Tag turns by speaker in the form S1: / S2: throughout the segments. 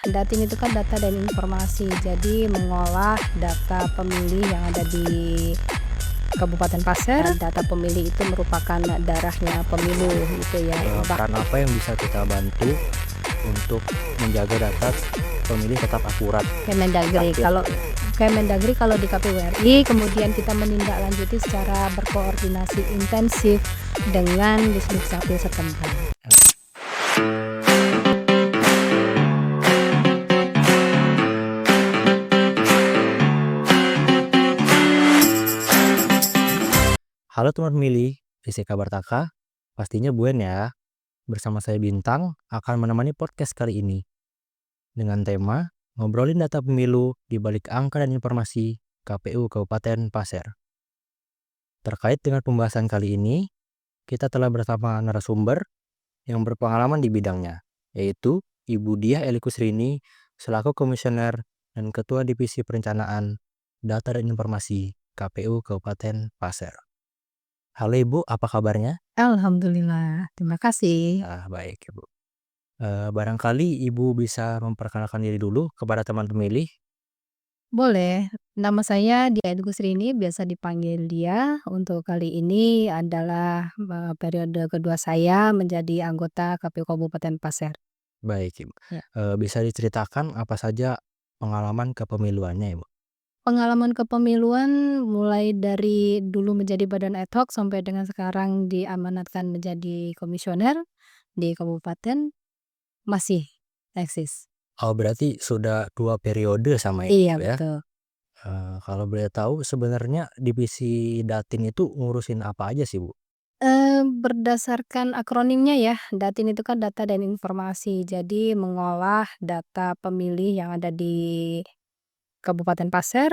S1: Datin itu kan data dan informasi, jadi mengolah data pemilih yang ada di Kabupaten Pasir. Data pemilih itu merupakan darahnya pemilu gitu ya.
S2: Peran apa yang bisa kita bantu untuk menjaga data pemilih tetap akurat?
S1: Kemendagri kalau di KPU RI, kemudian kita menindaklanjuti secara berkoordinasi intensif dengan Disdukcapil setempat.
S2: Halo teman pemilih, isi kabar Taka? Pastinya buen ya. Bersama saya Bintang akan menemani podcast kali ini dengan tema ngobrolin data pemilu di balik angka dan informasi KPU Kabupaten Pasir. Terkait dengan pembahasan kali ini, kita telah bersama narasumber yang berpengalaman di bidangnya, yaitu Ibu Diah Elikusrini selaku Komisioner dan Ketua Divisi Perencanaan Data dan Informasi KPU Kabupaten Pasir. Halo Ibu, apa kabarnya?
S1: Alhamdulillah, terima kasih.
S2: Baik Ibu. Barangkali Ibu bisa memperkenalkan diri dulu kepada teman pemilih.
S1: Boleh, nama saya Diah Elikusrini, biasa dipanggil Dia. Untuk kali ini adalah periode kedua saya menjadi anggota KPU Kabupaten Pasir.
S2: Baik Ibu.
S1: Ya.
S2: Bisa diceritakan apa saja pengalaman kepemiluannya Ibu?
S1: Pengalaman kepemiluan mulai dari dulu menjadi badan ad hoc sampai dengan sekarang diamanatkan menjadi komisioner di kabupaten masih eksis.
S2: Oh berarti sudah 2 periode sama
S1: Iya,
S2: Ibu ya?
S1: betul.
S2: Kalau boleh tahu sebenarnya divisi Datin itu ngurusin apa aja sih Bu?
S1: Berdasarkan akronimnya ya, Datin itu kan data dan informasi. Jadi mengolah data pemilih yang ada di Kabupaten Pasir,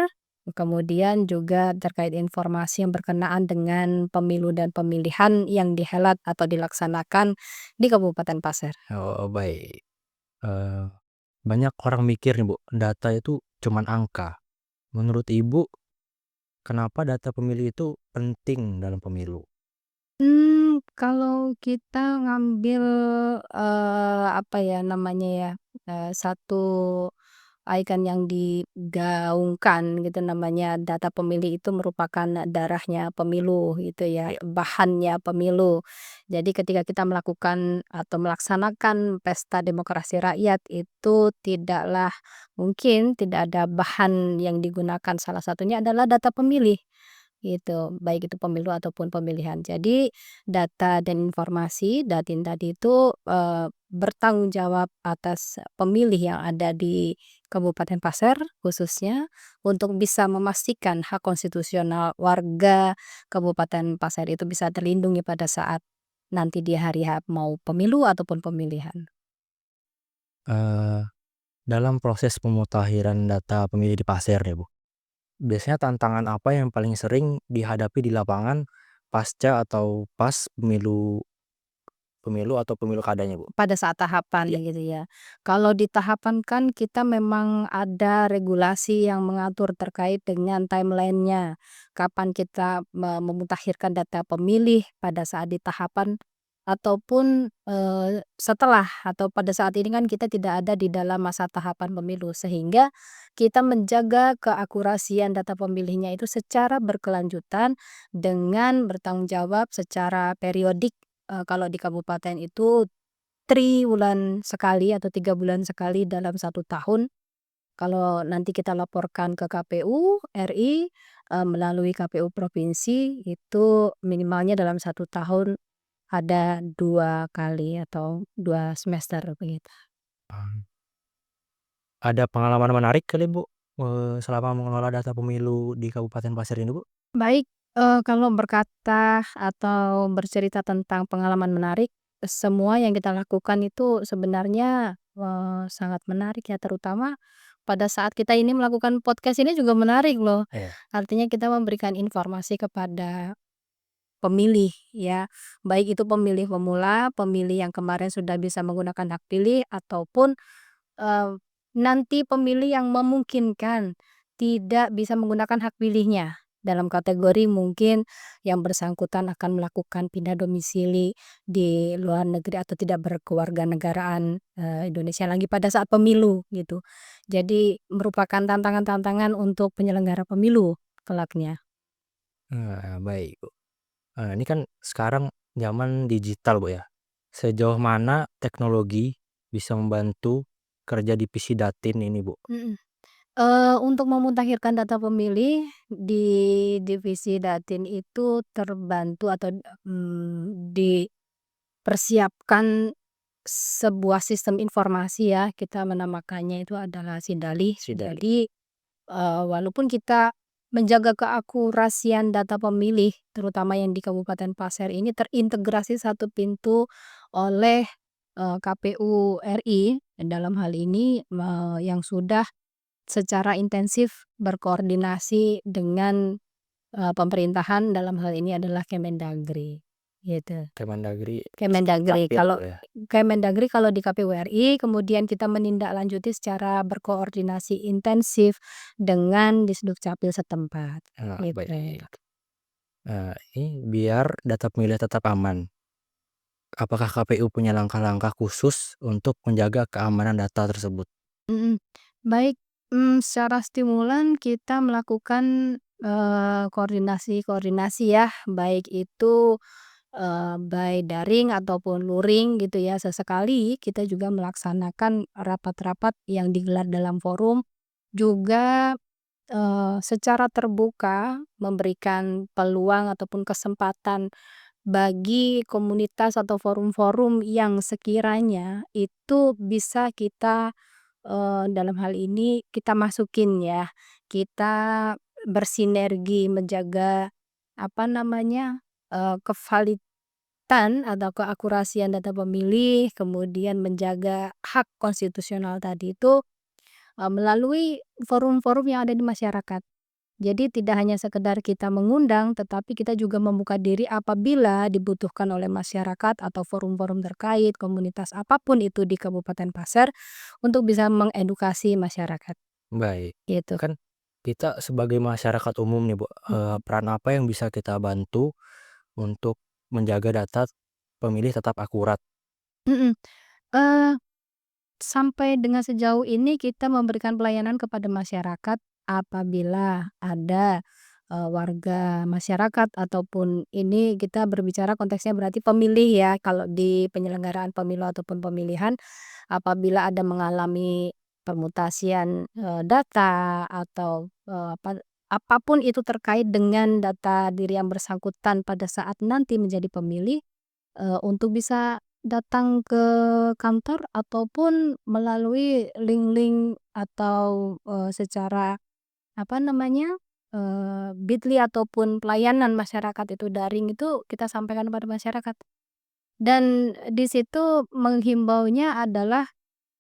S1: kemudian juga terkait informasi yang berkenaan dengan pemilu dan pemilihan yang dihelat atau dilaksanakan di Kabupaten Pasir.
S2: Oh baik. Eee, Banyak orang mikir nih Bu, data itu cuman angka. Menurut Ibu, kenapa data pemilih itu penting dalam pemilu?
S1: Kalau kita ngambil, apa ya namanya ya, satu icon yang digaungkan gitu namanya data pemilih itu merupakan darahnya pemilu gitu ya,
S2: Iya.
S1: bahannya pemilu. Jadi ketika kita melakukan atau melaksanakan pesta demokrasi rakyat itu tidaklah mungkin tidak ada bahan yang digunakan, salah satunya adalah data pemilih, gitu, baik itu pemilu ataupun pemilihan. Jadi data dan informasi Datin tadi itu, bertanggung jawab atas pemilih yang ada di Kabupaten Pasir khususnya untuk bisa memastikan hak konstitusional warga Kabupaten Pasir itu bisa terlindungi pada saat nanti di hari H mau pemilu ataupun pemilihan.
S2: Eee, Dalam proses pemutahiran data pemilih di Pasir ya Bu, biasanya tantangan apa yang paling sering dihadapi di lapangan pasca atau pas pemilu pemilu atau pemilu kadanya Bu?
S1: Pada saat tahapan
S2: Iya.
S1: gitu ya. Kalau di tahapan kan kita memang ada regulasi yang mengatur terkait dengan timeline-nya. Kapan kita memutakhirkan data pemilih pada saat di tahapan ataupun, setelah atau pada saat ini kan kita tidak ada di dalam masa tahapan pemilu, sehingga kita menjaga keakurasian data pemilihnya itu secara berkelanjutan dengan bertanggung jawab secara periodik. Kalau di kabupaten itu triwulan sekali atau 3 bulan sekali dalam 1 tahun. Kalau nanti kita laporkan ke KPU RI, melalui KPU provinsi itu minimalnya dalam 1 tahun ada 2 kali atau 2 semester begitu.
S2: Mmm, ada pengalaman menarik kali Bu, selama mengelola data pemilu di Kabupaten Pasir ini Bu?
S1: Baik, kalau berkata atau bercerita tentang pengalaman menarik, semua yang kita lakukan itu sebenarnya, sangat menarik ya, terutama pada saat kita ini melakukan podcast ini juga menarik loh.
S2: Iya.
S1: Artinya kita memberikan informasi kepada pemilih ya, baik itu pemilih pemula, pemilih yang kemarin sudah bisa menggunakan hak pilih, ataupun nanti pemilih yang memungkinkan tidak bisa menggunakan hak pilihnya. dalam kategori mungkin yang bersangkutan akan melakukan pindah domisili di luar negeri atau tidak berkewarganegaraan, Indonesia lagi pada saat pemilu gitu. Jadi merupakan tantangan-tantangan untuk penyelenggara pemilu kelaknya.
S2: Baik, Bu. Ini kan sekarang zaman digital, Bu, ya. Sejauh mana teknologi bisa membantu kerja divisi Datin ini, Bu?
S1: Mhm. Untuk memutakhirkan data pemilih di divisi Datin itu terbantu atau, dipersiapkan sebuah sistem informasi ya, kita menamakannya itu adalah SINDALIH.
S2: Sidali.
S1: Jadi, walaupun kita menjaga keakurasian data pemilih, terutama yang di Kabupaten Pasir ini terintegrasi satu pintu oleh, KPU RI, dalam hal ini, yang sudah secara intensif berkoordinasi dengan, pemerintahan dalam hal ini adalah Kemendagri, gitu.
S2: Kemendagri
S1: Kemendagri
S2: Capil,
S1: kalau
S2: Bu, ya?
S1: Kemendagri kalau di KPU RI, kemudian kita menindaklanjuti secara berkoordinasi intensif dengan Disduk Capil setempat, gitu.
S2: Baik. Ini biar data pemilih tetap aman, apakah KPU punya langkah-langkah khusus untuk menjaga keamanan data tersebut?
S1: Mhm. Baik, secara stimulan kita melakukan, koordinasi-koordinasi ya, baik itu, by daring ataupun luring gitu ya. Sesekali kita juga melaksanakan rapat-rapat yang digelar dalam forum, juga, secara terbuka memberikan peluang ataupun kesempatan bagi komunitas atau forum-forum yang sekiranya itu bisa kita, dalam hal ini kita masukin ya, kita bersinergi menjaga, apa namanya, atau keakurasian data pemilih, kemudian menjaga hak konstitusional tadi itu, melalui forum-forum yang ada di masyarakat. Jadi tidak hanya sekedar kita mengundang, tetapi kita juga membuka diri apabila dibutuhkan oleh masyarakat atau forum-forum terkait, komunitas apapun itu di Kabupaten Pasir, untuk bisa mengedukasi masyarakat,
S2: Baik,
S1: gitu.
S2: kan kita sebagai masyarakat umum nih, Bu,
S1: Mhm.
S2: peran apa yang bisa kita bantu untuk menjaga data pemilih tetap akurat?
S1: Mhm. eee, Sampai dengan sejauh ini kita memberikan pelayanan kepada masyarakat apabila ada, warga masyarakat ataupun ini kita berbicara konteksnya berarti pemilih ya, kalau di penyelenggaraan pemilu ataupun pemilihan, apabila ada mengalami permutasian, data atau, apa itu terkait dengan data diri yang bersangkutan pada saat nanti menjadi pemilih, untuk bisa datang ke kantor ataupun melalui link-link atau, secara apa namanya, Bitly ataupun pelayanan masyarakat itu daring itu kita sampaikan kepada masyarakat. Dan di situ menghimbaunya adalah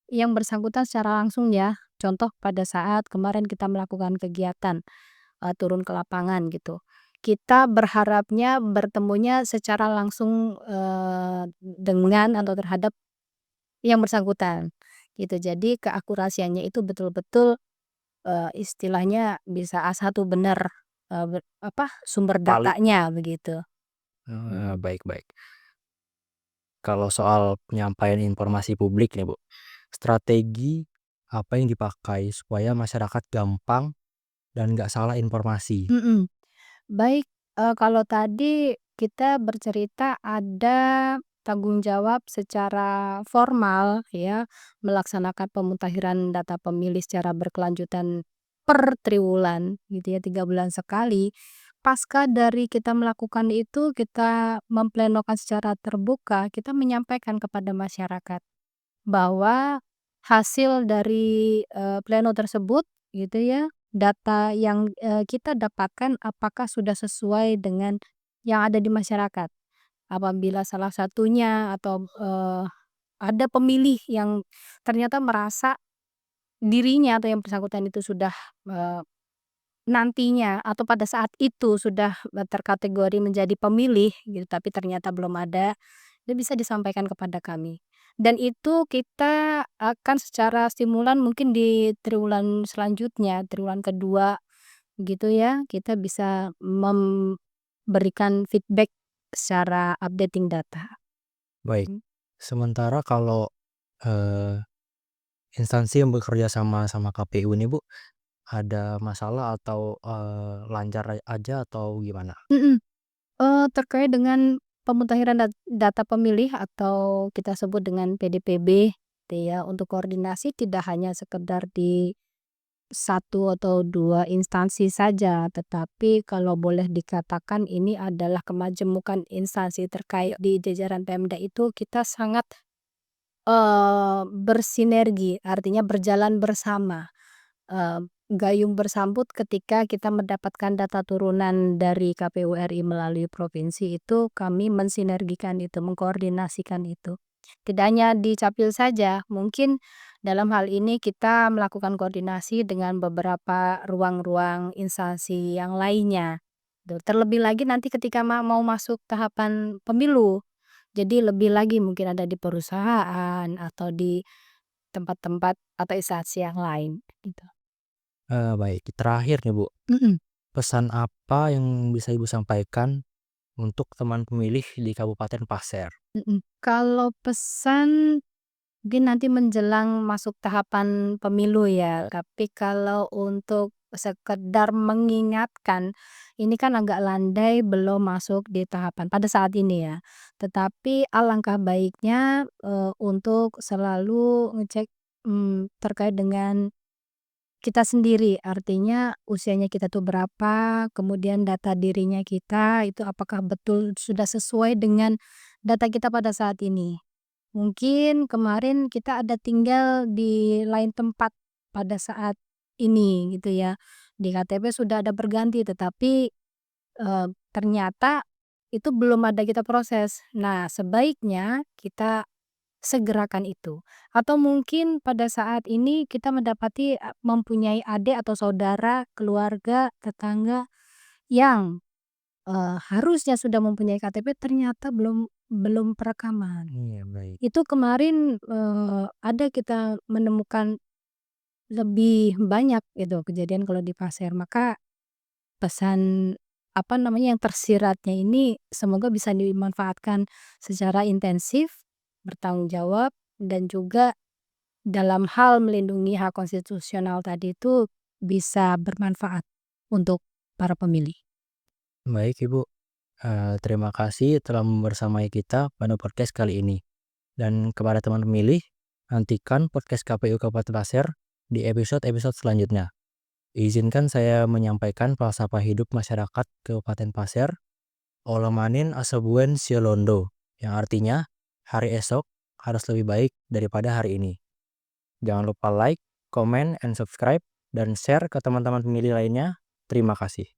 S1: yang bersangkutan secara langsung ya. Contoh pada saat kemarin kita melakukan kegiatan, turun ke lapangan gitu. Kita berharapnya bertemunya secara langsung, dengan atau terhadap yang bersangkutan, gitu. Jadi keakurasiannya itu betul-betul, istilahnya bisa A1 bener, sumber
S2: Valid.
S1: datanya begitu.
S2: Baik, baik. Kalau soal penyampaian informasi publik nih, Bu, strategi apa yang dipakai supaya masyarakat gampang dan nggak salah informasi?
S1: Mhm. Baik, kalau tadi kita bercerita ada tanggung jawab secara formal ya, melaksanakan pemutahiran data pemilih secara berkelanjutan per triwulan gitu ya, 3 bulan sekali. Pasca dari kita melakukan itu, kita memplenokan secara terbuka, kita menyampaikan kepada masyarakat bahwa hasil dari, pleno tersebut gitu ya, data yang, kita dapatkan apakah sudah sesuai dengan yang ada di masyarakat. Apabila salah satunya atau, ada pemilih yang ternyata merasa dirinya atau yang bersangkutan itu sudah, nantinya atau pada saat itu sudah, terkategori menjadi pemilih gitu, tapi ternyata belum ada, itu bisa disampaikan kepada kami. Dan itu kita akan secara stimulan mungkin di triwulan selanjutnya, triwulan kedua gitu ya, kita bisa memberikan feedback secara updating data.
S2: Baik, sementara kalau, eee, instansi yang bekerja sama KPU nih Bu, ada masalah atau, lancar aja atau gimana?
S1: Mhm. Terkait dengan pemutahiran data pemilih atau kita sebut dengan PDPB gitu ya, untuk koordinasi tidak hanya sekedar di satu atau 2 instansi saja, tetapi kalau boleh dikatakan ini adalah kemajemukan instansi terkait di jajaran Pemda itu kita sangat, bersinergi, artinya berjalan bersama. Gayung bersambut ketika kita mendapatkan data turunan dari KPU RI melalui provinsi itu kami mensinergikan itu, mengkoordinasikan itu. Tidak hanya di Capil saja, mungkin dalam hal ini kita melakukan koordinasi dengan beberapa ruang-ruang instansi yang lainnya. Tuh, terlebih lagi nanti ketika mau masuk tahapan pemilu, jadi lebih lagi mungkin ada di perusahaan atau di tempat-tempat atau instansi yang lain, gitu.
S2: Baik, terakhir nih Bu,
S1: Mhm.
S2: pesan apa yang bisa Ibu sampaikan untuk teman pemilih di Kabupaten Pasir?
S1: Mhm. Kalau pesan mungkin nanti menjelang masuk tahapan pemilu ya, tapi kalau untuk sekedar mengingatkan, ini kan agak landai belum masuk di tahapan pada saat ini ya. Tetapi alangkah baiknya, untuk selalu ngecek, terkait dengan kita sendiri, artinya usianya kita tuh berapa, kemudian data dirinya kita itu apakah betul sudah sesuai dengan data kita pada saat ini. Mungkin kemarin kita ada tinggal di lain tempat pada saat ini gitu ya. Di KTP sudah ada berganti tetapi, ternyata itu belum ada kita proses. Nah, sebaiknya kita segerakan itu. Atau mungkin pada saat ini kita mendapati, mempunyai adik atau saudara, keluarga, tetangga yang, harusnya sudah mempunyai KTP ternyata belum perekaman.
S2: Iya, baik.
S1: Itu kemarin, ada kita menemukan lebih banyak itu kejadian kalau di pasar. Maka pesan, apa namanya, yang tersiratnya ini semoga bisa dimanfaatkan secara intensif, bertanggung jawab, dan juga dalam hal melindungi hak konstitusional tadi itu bisa bermanfaat untuk para pemilih.
S2: Baik Ibu, terima kasih telah membersamai kita pada podcast kali ini. Dan kepada teman pemilih, nantikan podcast KPU Kabupaten Pasir di episode-episode selanjutnya. Izinkan saya menyampaikan falsafah hidup masyarakat Kabupaten Pasir, Olemanin Asabuen Siolondo, yang artinya hari esok harus lebih baik daripada hari ini. Jangan lupa like, comment, and subscribe, dan share ke teman-teman pemilih lainnya. Terima kasih.